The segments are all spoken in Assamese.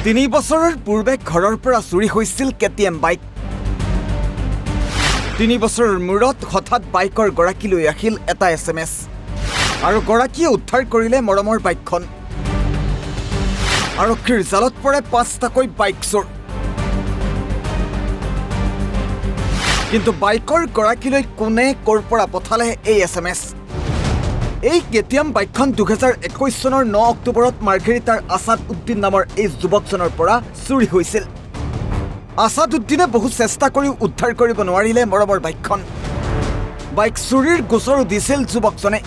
3 বছৰৰ পূৰ্বে ঘৰৰ পৰা চুৰি হৈছিল কেটিএম বাইক। 3 বছৰৰ মূৰত হঠাৎ বাইকৰ গৰাকীলৈ আহিল এটা SMS আৰু গৰাকীয়ে উদ্ধাৰ কৰিলে মৰমৰ বাইকখন। আৰক্ষীৰ জালত পৰে 5টাকৈ বাইক চোৰ। কিন্তু বাইকৰ গৰাকীলৈ কোনে ক'ৰ পৰা পঠালে এই SMS? এই কেটিএম বাইকখন 2021 চনৰ 9 অক্টোবৰত মাৰ্ঘেৰিটাৰ আছাদ উদ্দিন নামৰ এই যুৱকজনৰ পৰা চুৰি হৈছিল। আছাদ উদ্দিনে বহু চেষ্টা কৰিও উদ্ধাৰ কৰিব নোৱাৰিলে মৰমৰ বাইকখন। বাইক চুৰিৰ গোচৰো দিছিল যুৱকজনে।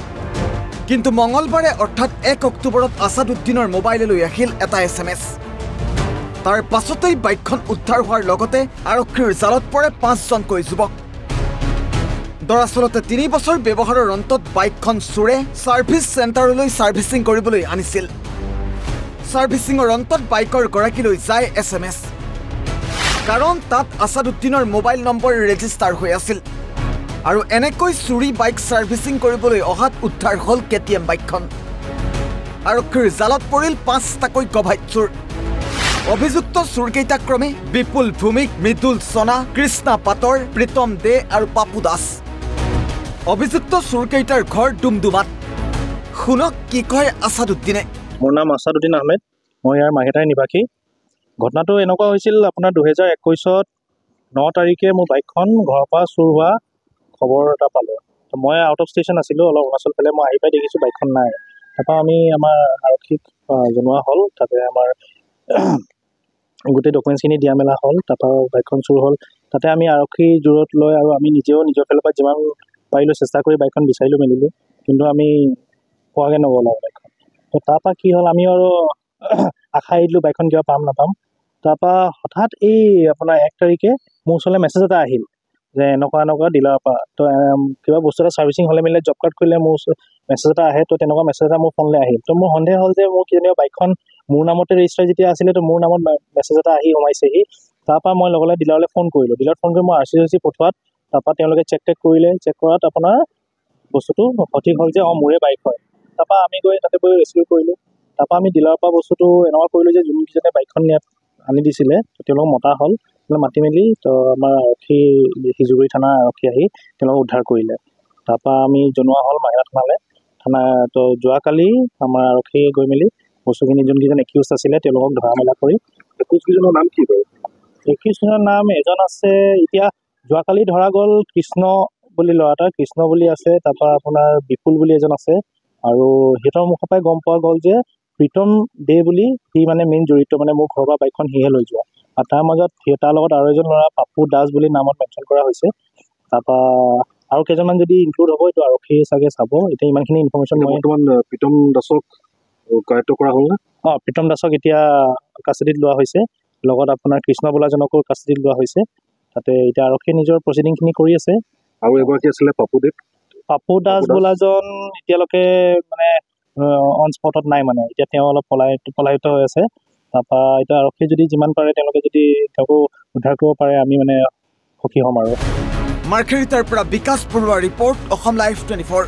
কিন্তু মঙলবাৰে অৰ্থাৎ 1 অক্টোবৰত আছাদ উদ্দিনৰ মোবাইললৈ আহিল এটা SMS। তাৰ পাছতেই বাইকখন উদ্ধাৰ হোৱাৰ লগতে আৰক্ষীৰ জালত পৰে 5জনকৈ যুৱক। দৰাচলতে 3 বছৰ ব্যৱহাৰৰ অন্তত বাইকখন চোৰে ছাৰ্ভিচ চেণ্টাৰলৈ ছাৰ্ভিচিং কৰিবলৈ আনিছিল। ছাৰ্ভিচিঙৰ অন্তত বাইকৰ গৰাকীলৈ যায় SMS, কাৰণ তাত আছাদ উদ্দিনৰ মোবাইল নম্বৰ ৰেজিষ্টাৰ হৈ আছিল। আৰু এনেকৈ চুৰি বাইক ছাৰ্ভিচিং কৰিবলৈ অহাত উদ্ধাৰ হ'ল কেটিএম বাইকখন। আৰক্ষীৰ জালত পৰিল 5টাকৈ গভাইত চোৰ। অভিযুক্ত চোৰকেইটা ক্ৰমে বিপুল ভূমিক, মৃদুল সোনা, কৃষ্ণা পাটৰ, প্ৰীতম দে আৰু পাপু দাস। অভিযুক্ত চোৰকেইটাৰ ঘৰ ডুমডুমাত। শুনক কি কয় আছাদ উদ্দিনে। মোৰ নাম আছাদ উদ্দিন আহমেদ, মই ইয়াৰ মাহেটাই নিবাসী। ঘটনাটো এনেকুৱা হৈছিল আপোনাৰ 2021 9 তাৰিখে মোৰ বাইকখন ঘৰৰ পৰা চুৰ হোৱা খবৰ এটা পালোঁ। মই আউট অফ ষ্টেচন আছিলোঁ, অলপ অৰুণাচল ফালে। মই আহি পাই দেখিছোঁ বাইকখন নাই। তাৰপৰা আমি আমাৰ আৰক্ষীক জনোৱা হ'ল, তাতে আমাৰ গোটেই ডকুমেণ্টছখিনি দিয়া মেলা হ'ল। তাৰপৰা বাইকখন চুৰ হ'ল। তাতে আমি আৰক্ষী জোৰত লৈ আৰু আমি নিজেও নিজৰ ফালৰ পৰা যিমান পাৰিলোঁ চেষ্টা কৰি বাইকখন বিচাৰিলোঁ মেলিলোঁ, কিন্তু আমি পোৱাগৈ নগ'ল আৰু বাইকখন। তো তাৰপৰা কি হ'ল, আমি আৰু আশা এৰিলোঁ বাইকখন কিবা পাম নাপাম। তাৰপৰা হঠাৎ এই আপোনাৰ 1 তাৰিখে মোৰ ওচৰলৈ মেছেজ এটা আহিল যে এনেকুৱা ডিলাৰৰ পৰা তো কিবা বস্তু এটা ছাৰ্ভিচিং হ'লে মেলিলে জব কাৰ্ড কৰিলে মোৰ মেছেজ এটা আহে। তো তেনেকুৱা মেছেজ এটা মোৰ ফোনলৈ আহিল। তো মোৰ সন্দেহ হ'ল যে মোৰ কিজানি বাইকখন মোৰ নামতে ৰেজিষ্টাৰ যেতিয়া আছিলে, তো মোৰ নামত মেছেজ এটা আহি সোমাইছেহি। তাৰপৰা মই লগে লগে ডিলাৰলৈ ফোন কৰিলোঁ। ডিলাৰত ফোন কৰি মই RC পঠোৱাত তাৰপৰা তেওঁলোকে চেক কৰিলে। চেক কৰাত আপোনাৰ বস্তুটো সঠিক হ'ল যে মোৰে বাইক হয়। তাৰপৰা আমি গৈ তাতে গৈ ৰেস্কিউ কৰিলোঁ। তাৰপৰা আমি ডিলাৰৰ পৰা বস্তুটো এনেকুৱা কৰিলোঁ যে যোনকেইজনে বাইকখন ইয়াত আনি দিছিলে তেওঁলোকক মতা হ'ল। মাতি মেলি তো আমাৰ আৰক্ষী সিজুগুৰি থানা আৰক্ষী আহি তেওঁলোকক উদ্ধাৰ কৰিলে। তাৰপৰা আমি জনোৱা হ'ল মাহেৰা থানা। তো যোৱাকালি আমাৰ আৰক্ষী গৈ মেলি বস্তুখিনি যোনকেইজন একিউজ আছিলে তেওঁলোকক ধৰা মেলা কৰি। একিউজকেইজনৰ নাম কি বাৰু? একিউজজনৰ নাম এজন আছে, এতিয়া যোৱাকালি ধৰা গ'ল কৃষ্ণ বুলি ল'ৰা এটা, কৃষ্ণ বুলি আছে। তাৰপৰা আপোনাৰ বিপুল বুলি এজন আছে। আৰু সিহঁতৰ মুখৰ পৰাই গম পোৱা গ'ল যে প্ৰীতম দে বুলি সি মানে মেইন জড়িত, মানে মোৰ ঘৰৰ পৰা বাইকখন সিহে লৈ যোৱা। আৰু তাৰ মাজত তাৰ লগত আৰু এজন ল'ৰা পাপু দাস বুলি নামত মেনশ্যন কৰা হৈছে। তাৰপৰা আৰু কেইজনমান যদি ইনক্লুড হ'ব এইটো আৰক্ষী চাগে চাব। এতিয়া ইমানখিনি ইনফৰ্মেশ্যন মই বৰ্তমান প্ৰীতম দাসক কাৰ্য কৰা হ'ল না? প্ৰীতম দাসক এতিয়া কাষ্টাডিত লোৱা হৈছে। লগত আপোনাৰ কৃষ্ণ বোলাজনকো কাষ্টাডিত লোৱা হৈছে। তাতে এতিয়া আৰক্ষীয়ে নিজৰ প্ৰচিডিংখিনি কৰি আছে। আৰু এগৰাকী আছিলে পাপু দাস বোলাজন এতিয়ালৈকে মানে অন স্পটত নাই, মানে এতিয়া তেওঁ অলপ পলায়িত হৈ আছে। তাৰপৰা এতিয়া আৰক্ষী যদি যিমান পাৰে তেওঁলোকে যদি তেওঁকো উদ্ধাৰ কৰিব পাৰে আমি মানে সুখী হ'ম আৰু। মাৰ্ঘেৰিটাৰ পৰা বিকাশ বৰুৱা ৰিপৰ্ট, অসম লাইভ 24।